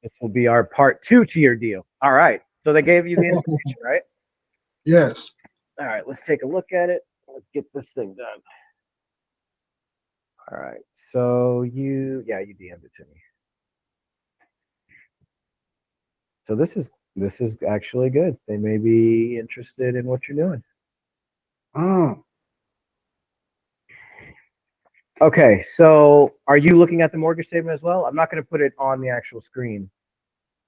This will be our part 2 to your deal. All right. So they gave you the information, right? Yes. All right. Let's take a look at it. Let's get this thing done. All right. So you DM'd it to me. So this is actually good. They may be interested in what you're doing. Okay, so are you looking at the mortgage statement as well? I'm not going to put it on the actual screen,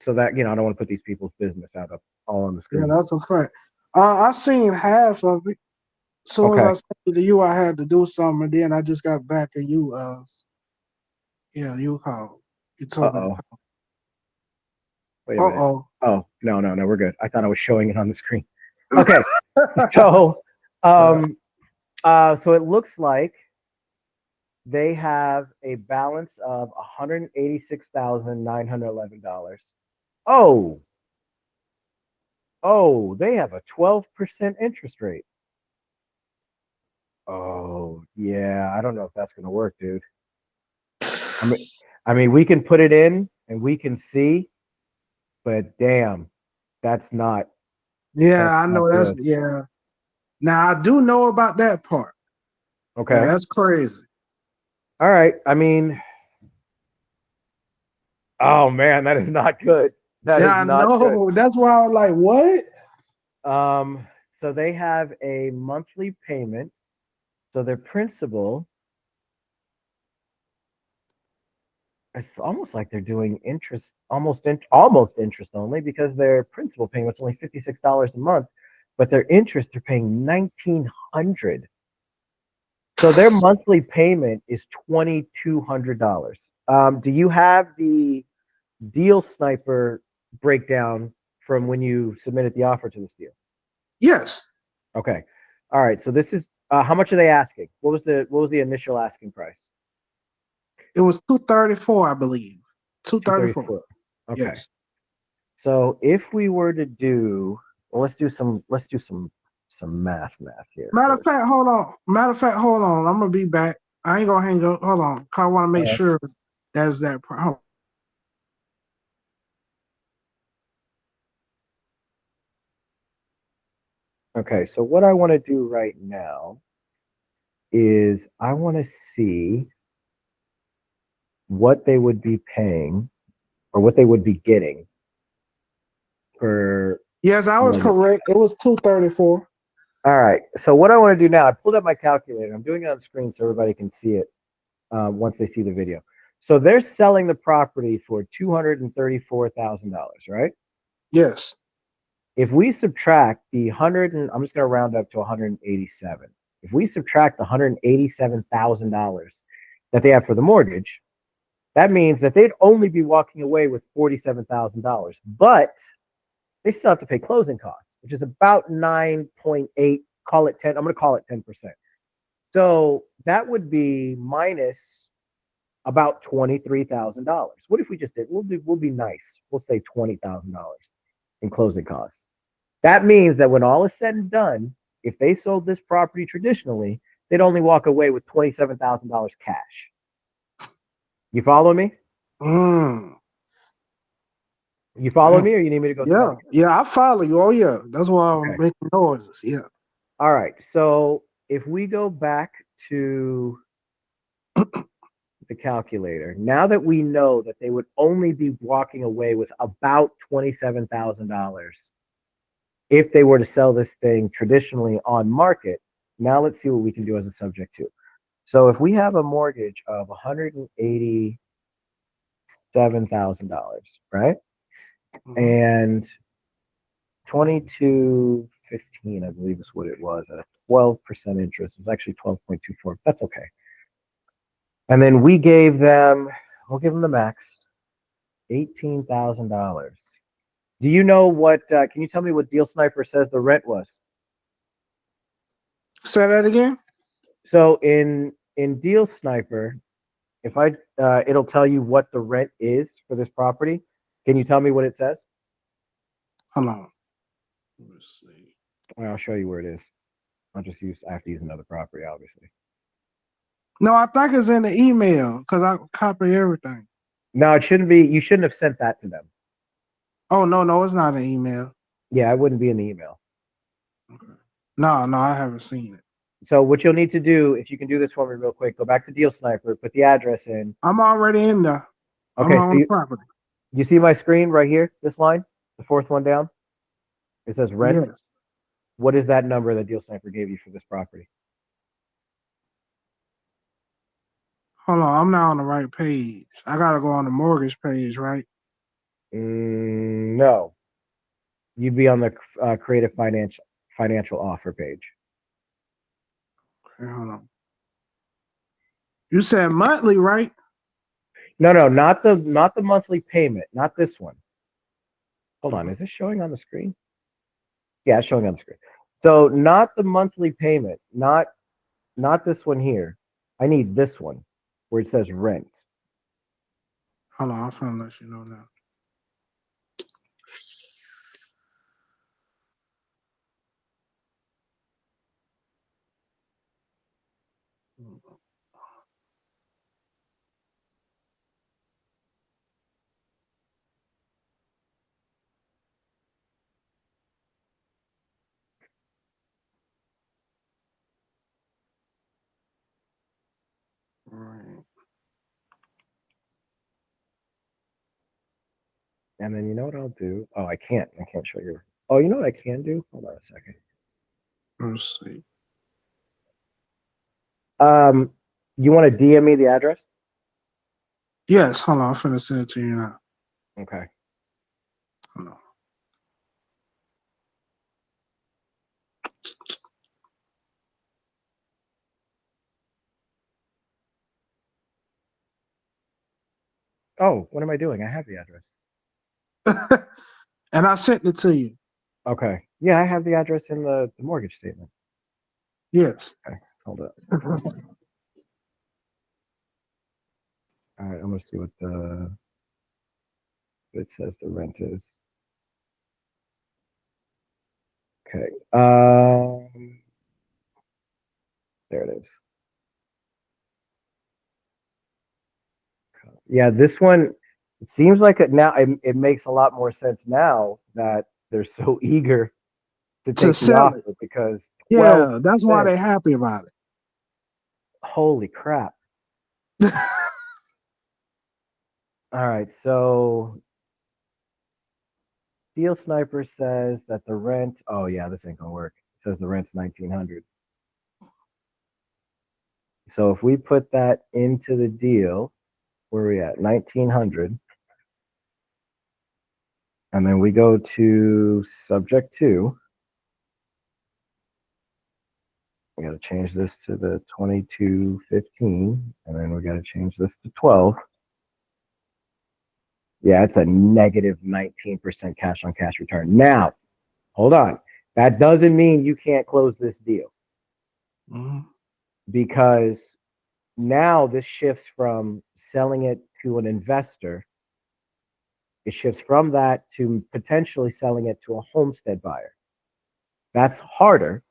so that I don't want to put these people's business out up all on the screen. Yeah, that's a fact. I seen half of it. As soon as I sent it to you, I had to do something, and then I just got back, and you you called. You told me to call. Wait a minute. Oh, no, we're good. I thought I was showing it on the screen. Okay. So so it looks like they have a balance of $186,911. Oh, they have a 12% interest rate. Oh, yeah. I don't know if that's going to work, dude. I mean, we can put it in and we can see, but damn, that's not. Yeah, I know that's good. Yeah. Now I do know about that part. Okay, yeah, that's crazy. All right. I mean, oh man, that is not good. That is not good. That's why I was like, what? So they have a monthly payment. So their principal, it's almost like they're doing interest, almost interest only, because their principal payment's only $56 a month, but their interest they're paying $1,900. So their monthly payment is $2,200. Do you have the deal sniper breakdown from when you submitted the offer to this deal? Yes. Okay. All right. So this is how much are they asking? What was the initial asking price? It was 234, I believe. 234. Okay. Yes. So if we were to do, well, let's do some math here. Matter of fact, hold on. I'm gonna be back. I ain't gonna hang up. Hold on. Cause I want to make sure that's that. Okay, so what I want to do right now is I want to see what they would be paying or what they would be getting for. Yes, I was correct. It was 234. All right. So what I want to do now, I pulled up my calculator. I'm doing it on screen so everybody can see it once they see the video. So they're selling the property for $234,000, right? Yes. If we subtract the I'm just going to round up to 187. If we subtract the $187,000 that they have for the mortgage, that means that they'd only be walking away with $47,000, but they still have to pay closing costs, which is about 9.8, call it 10. I'm going to call it 10%. So that would be minus about $23,000. What if we just did, we'll be nice. We'll say $20,000 in closing costs. That means that when all is said and done, if they sold this property traditionally, they'd only walk away with $27,000 cash. You follow me? You follow me, or you need me to go? Yeah, I follow you. Oh yeah, that's why I'm making noises. Yeah. All right. So if we go back to the calculator, now that we know that they would only be walking away with about $27,000 if they were to sell this thing traditionally on market, now let's see what we can do as a subject to. So if we have a mortgage of $187,000, right? And 2215, I believe is what it was, at a 12% interest. It was actually 12.24. That's okay. And then we'll give them the max, $18,000. Do you know what? Can you tell me what Deal Sniper says the rent was? Say that again. So in Deal Sniper, if it'll tell you what the rent is for this property. Can you tell me what it says? Hold on. Let me see. Well, I'll show you where it is. I have to use another property, obviously. No, I think it's in the email because I copy everything. No, it shouldn't be. You shouldn't have sent that to them. Oh no, it's not an email. Yeah, it wouldn't be in the email. Okay. No, I haven't seen it. So what you'll need to do, if you can do this for me real quick, go back to Deal Sniper, put the address in. I'm already in there. I'm Okay, so on the property. you see my screen right here, this line, the fourth one down? It says rent. Yes. What is that number that Deal Sniper gave you for this property? Hold on, I'm not on the right page. I gotta go on the mortgage page, right? No, you'd be on the creative financial offer page. Okay, hold on. You said monthly, right? No, not the monthly payment, not this one. Hold on, Mhm. is this showing on the screen? Yeah, it's showing on the screen. So not the monthly payment, not this one here. I need this one where it says rent. Hold on, I'm trying to let you know now. Right. And then you know what I'll do? Oh, I can't show you. Oh, you know what I can do? Hold on a second. Let's see. Um, you want to DM me the address? Yes, hold on, I'm finna send it to you now. Okay. Hold on. Oh, what am I doing? I have the address. And I sent it to you. Okay. Yeah, I have the address in the mortgage statement. Yes. Okay, hold up. All right, I'm gonna see what it says the rent is. Okay. There it is. Yeah, this one, it seems like it makes a lot more sense now that they're so eager to To take the sell it. offer because 12 Yeah, that's why they're happy about holy crap. it. All right, so Deal Sniper says that the rent, oh yeah, this ain't gonna work. It says the rent's 1900. So if we put that into the deal, where are we at? 1900. And then we go to subject to. We got to change this to the 2215, and then we got to change this to 12. Yeah, it's a negative 19% cash on cash return. Now, hold on. That doesn't mean you can't close this deal Mhm. because now this shifts from selling it to an investor. It shifts from that to potentially selling it to a homestead buyer. That's harder.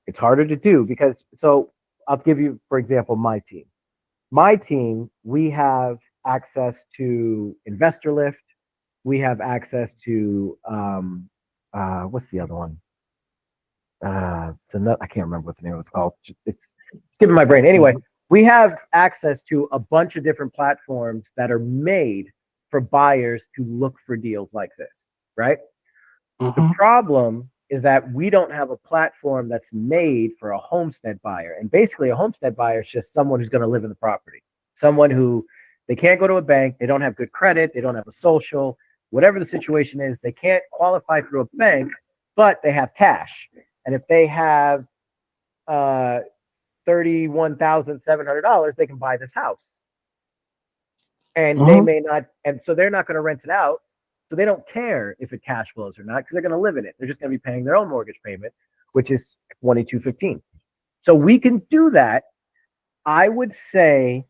It's harder to do because, so I'll give you, for example, my team. My team, we have access to investor lift. We have access to, what's the other one? It's another, I can't remember what the name of it's called. It's skipping my brain. Anyway, we have access to a bunch of different platforms that are made for buyers to look for deals like this, right? The Mhm. problem is that we don't have a platform that's made for a homestead buyer. And basically, a homestead buyer is just someone who's going to live in the property, someone who they can't go to a bank, they don't have good credit, they don't have a social, whatever the situation is, they can't qualify through a bank, but they have cash. And if they have $31,700, they can buy this house. And they Mhm. may not, and so they're not going to rent it out. So they don't care if it cash flows or not because they're going to live in it. They're just going to be paying their own mortgage payment, which is 2215. So we can do that. I would say,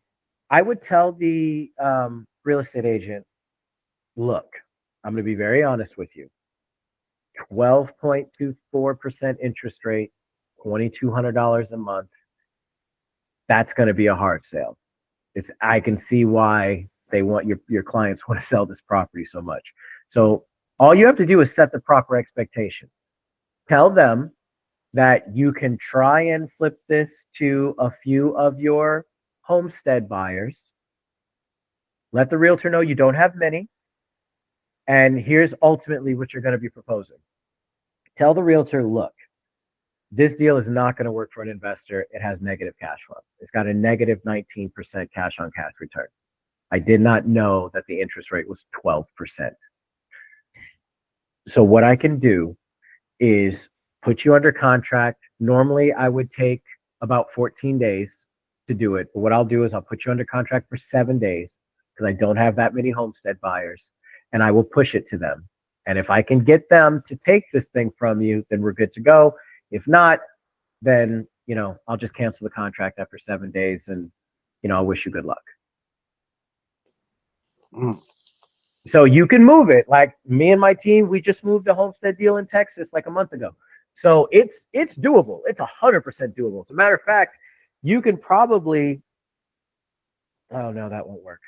I would tell the real estate agent, look, I'm going to be very honest with you. 12.24% interest rate, $2,200 a month. That's going to be a hard sale. I can see why they want your clients want to sell this property so much. So all you have to do is set the proper expectation. Tell them that you can try and flip this to a few of your homestead buyers. Let the realtor know you don't have many. And here's ultimately what you're going to be proposing. Tell the realtor, look, this deal is not going to work for an investor. It has negative cash flow. It's got a negative 19% cash on cash return. I did not know that the interest rate was 12%. So what I can do is put you under contract. Normally, I would take about 14 days to do it. But what I'll do is I'll put you under contract for 7 days because I don't have that many homestead buyers, and I will push it to them. And if I can get them to take this thing from you, then we're good to go. If not, then, I'll just cancel the contract after 7 days and, I'll wish you good luck. Mm. So you can move it. Like me and my team, we just moved a homestead deal in Texas like a month ago. So it's doable. It's 100% doable. As a matter of fact, you can probably, oh no, that won't work.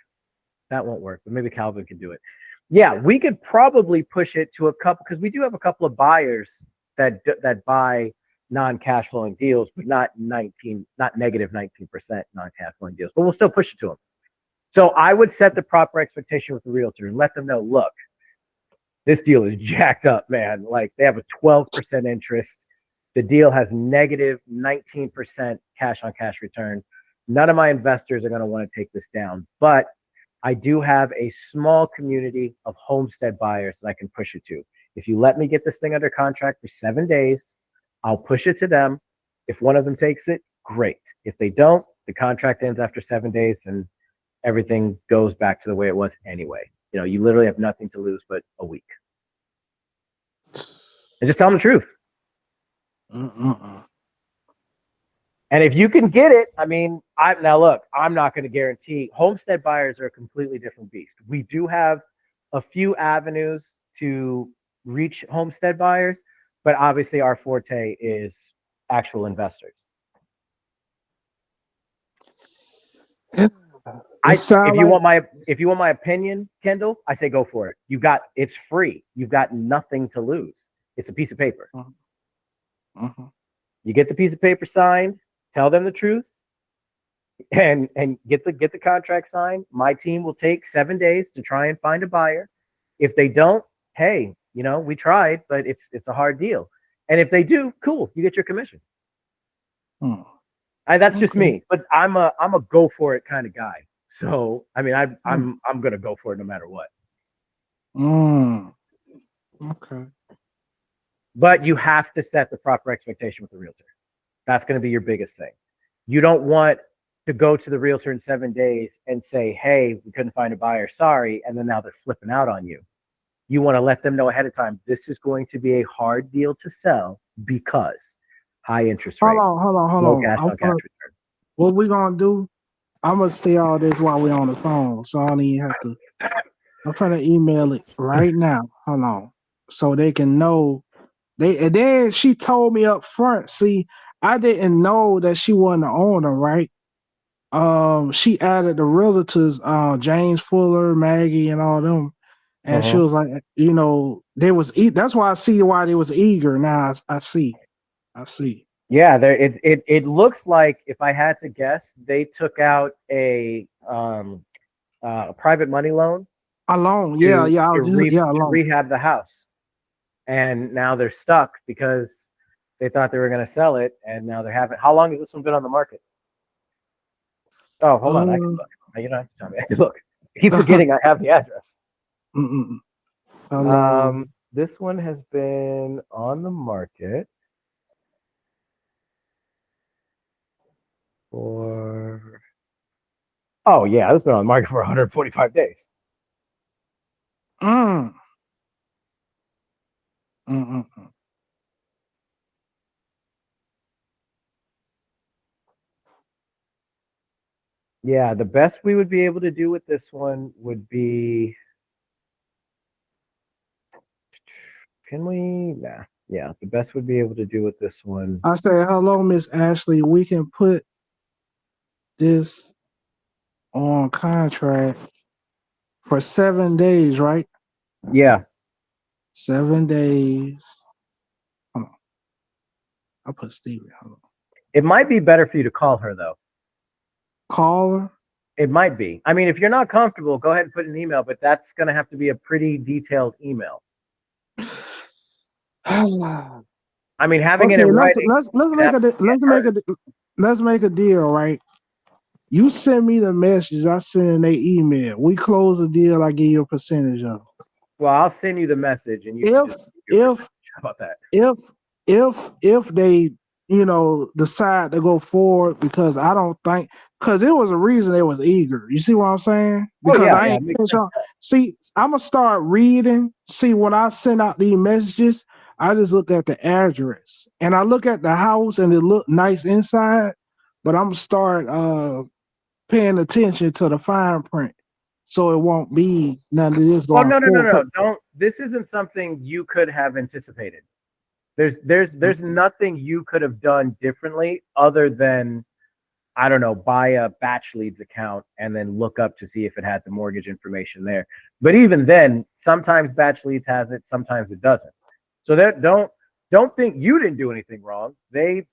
That won't work, but maybe Calvin can do it. Yeah, we could probably push it to a couple, because we do have a couple of buyers that buy non-cash flowing deals, but not negative 19% non-cash flowing deals, but we'll still push it to them. So I would set the proper expectation with the realtor and let them know, look, this deal is jacked up, man. Like they have a 12% interest. The deal has negative 19% cash on cash return. None of my investors are going to want to take this down, but I do have a small community of homestead buyers that I can push it to. If you let me get this thing under contract for 7 days, I'll push it to them. If one of them takes it, great. If they don't, the contract ends after 7 days and everything goes back to the way it was anyway. You literally have nothing to lose but a week. And just tell them the truth. Mm-mm. And if you can get it, now look, I'm not going to guarantee. Homestead buyers are a completely different beast. We do have a few avenues to reach homestead buyers, but obviously our forte is actual investors. If you want my opinion, Kendall, I say go for it. It's free. You've got nothing to lose. It's a piece of paper. Mm-hmm. You get the piece of paper signed, tell them the truth, and get the contract signed. My team will take 7 days to try and find a buyer. If they don't, hey, we tried, but it's a hard deal. And if they do, cool, you get your commission. That's just me, but I'm a go for it kind of guy. So I'm gonna go for it no matter what. Okay. But you have to set the proper expectation with the realtor. That's going to be your biggest thing. You don't want to go to the realtor in 7 days and say, hey, we couldn't find a buyer, sorry, and then now they're flipping out on you. You want to let them know ahead of time, this is going to be a hard deal to sell because high interest rate. Hold on. Cash on cash return. What we're going to do, I'm going to say all this while we're on the phone, so I don't even have to. I'm trying to email it right now. Hold on. So they can know. And then she told me up front, see, I didn't know that she wasn't the owner, right? She added the realtors, James Fuller, Maggie, and all them. And she was like, they was that's why I see why they was eager. Now I see. Yeah, it looks like, if I had to guess, they took out a private money loan. A loan, to rehab the house. And now they're stuck because they thought they were going to sell it, and now they haven't. How long has this one been on the market? Oh, hold on. I can look. You don't have to tell me. I can look. I keep forgetting I have the address. This one has been on the market for... Oh, yeah. This has been on the market for 145 days. Yeah, the best we would be able to do with this one would be... Can we? Nah. Yeah, the best would be able to do with this one. I say, hello, Miss Ashley. We can put this on contract for 7 days, right? Yeah. 7 days. Hold on. I'll put Stevie. Hold on. It might be better for you to call her though. Call her. It might be. I mean, if you're not comfortable, go ahead and put an email, but that's going to have to be a pretty detailed email. I mean, having it Okay, in let's writing. let's make a deal, right? You send me the message, I send an email. We close the deal, I give you a percentage of it. Well, I'll send you the message, and you can just give your percentage. How about that? If they decide to go forward, because I don't think, because there was a reason they was eager. You see what I'm saying? Because I ain't see, I'm gonna start reading. See, when I send out these messages, I just look at the address and I look at the house and it look nice inside, but I'm gonna start paying attention to the fine print, so it won't be none of this Oh, going no. forward. Don't. This isn't something you could have anticipated. There's nothing you could have done differently other than, I don't know, buy a batch leads account and then look up to see if it had the mortgage information there. But even then, sometimes batch leads has it, sometimes it doesn't. So that don't think you didn't do anything wrong. They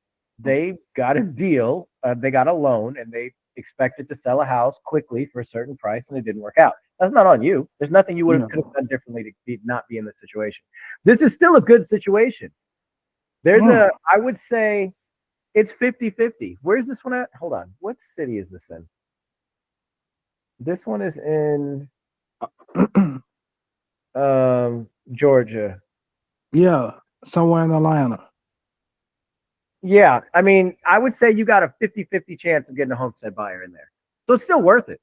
got a deal, they got a loan, and they expected to sell a house quickly for a certain price, and it didn't work out. That's not on you. There's nothing you could have done differently to not be in this situation. This is still a good situation. I would say it's 50-50. Where's this one at? Hold on. What city is this in? This one is in Georgia. Yeah, somewhere in Atlanta. Yeah, I mean, I would say you got a 50-50 chance of getting a homestead buyer in there. So it's still worth it.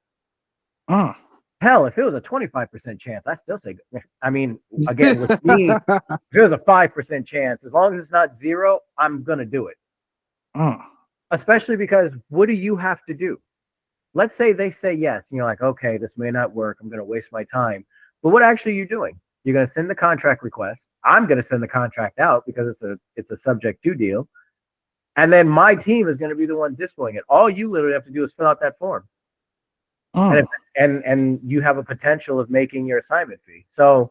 Hell, if it was a 25% chance, I still say, I mean, again, with me, if it was a 5% chance, as long as it's not zero, I'm going to do it. Especially because what do you have to do? Let's say they say yes, and you're like, okay, this may not work. I'm going to waste my time. But what actually are you doing? You're going to send the contract request. I'm going to send the contract out because it's a subject to deal. And then my team is going to be the one displaying it. All you literally have to do is fill out that form. And you have a potential of making your assignment fee. So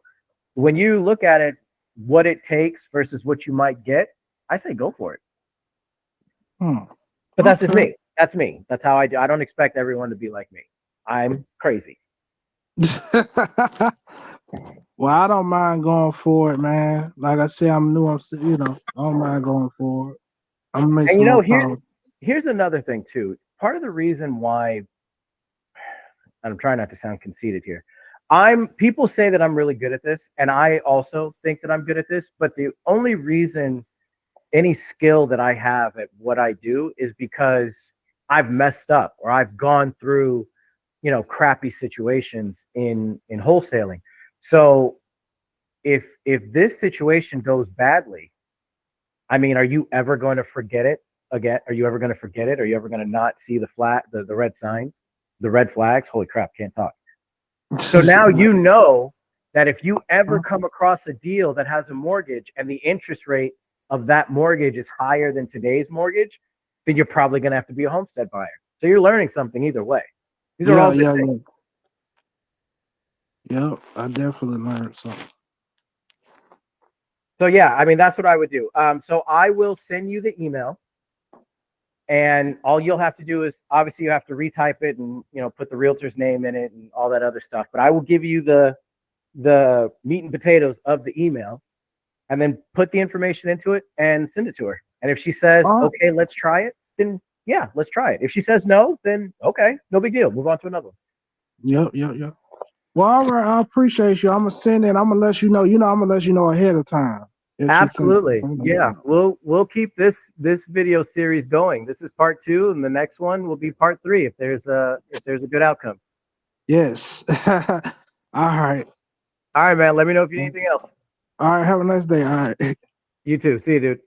when you look at it, what it takes versus what you might get, I say go for it. But that's just me. That's me. That's how I do. I don't expect everyone to be like me. I'm crazy. Well, I don't mind going for it, man. Like I said, I'm new. I don't mind going for it. I'm gonna make some here's another thing too. Part of the reason why, and I'm trying not to sound conceited here, people say that I'm really good at this, and I also think that I'm good at this, but the only reason any skill that I have at what I do is because I've messed up or I've gone through, crappy situations in wholesaling. So if this situation goes badly, I mean, are you ever going to forget it again? Are you ever going to forget it? Are you ever going to not see the red signs, the red flags? Holy crap, can't talk. So now you know that if you ever come across a deal that has a mortgage and the interest rate of that mortgage is higher than today's mortgage, then you're probably going to have to be a homestead buyer. So you're learning something either way. These are all good things. Yeah, I definitely learned something. So yeah, I mean, that's what I would do. So I will send you the email, and all you'll have to do is, obviously you have to retype it and, put the realtor's name in it and all that other stuff. But I will give you the meat and potatoes of the email, and then put the information into it and send it to her. And if she says, okay, let's try it, then yeah, let's try it. If she says no, then okay, no big deal. Move on to another one. Yep. Well, all right, I appreciate you. I'm gonna send it. I'm gonna let you know. I'm gonna let you know ahead of time. Absolutely. Yeah. We'll keep this video series going. This is part 2, and the next one will be part 3 if there's a good outcome. Yes. All right. All right, man. Let me know if you need anything else. All right. Have a nice day. All right. You too. See you, dude.